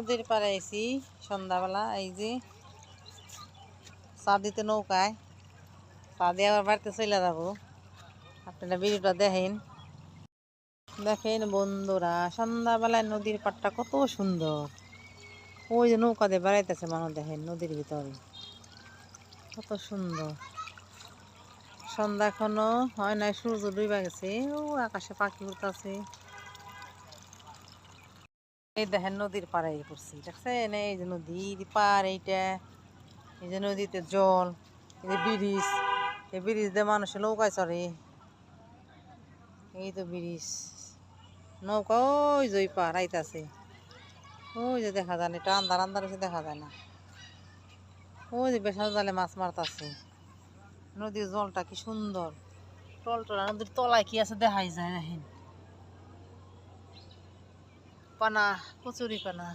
নদীর পাড়ে আইছি সন্ধ্যাবেলা। এই যে চা দিতে নৌকায়, চা দিয়ে আবার বাড়িতে চলে যাবো। আপনারা ভিডিওটা দেখেন। দেখেন বন্ধুরা, সন্ধ্যাবেলায় নদীর পাড়টা কত সুন্দর। ওই যে নৌকা দিয়ে বেড়াইতেছে মানুষ, দেখেন নদীর ভিতরে কত সুন্দর। সন্ধ্যা এখনো হয় নাই, সূর্য ডুবে গেছে। ও আকাশে পাখি উড়তেছে। এই দেখেন নদীর পাড়ে পড়ছি, দেখছেন? এই যে নদীর পাড় এইটা, এই যে নদীতে জল, এই যে ব্রিজ, এই ব্রিজ দিয়ে মানুষের নৌকায় চড়ে। এই তো ব্রিজ, নৌকা ওই যে পাড় আইতাছে। ওই যে দেখা যায় না, এটা আন্ধার আন্ধার হচ্ছে, দেখা যায় না। ওই যে বেশাল জালে মাছ মারতাছে। নদীর জলটা কি সুন্দর, টলটলা। নদীর তলায় কি আছে দেখাই যায়, দেখেন পানা, কচুরি পানা।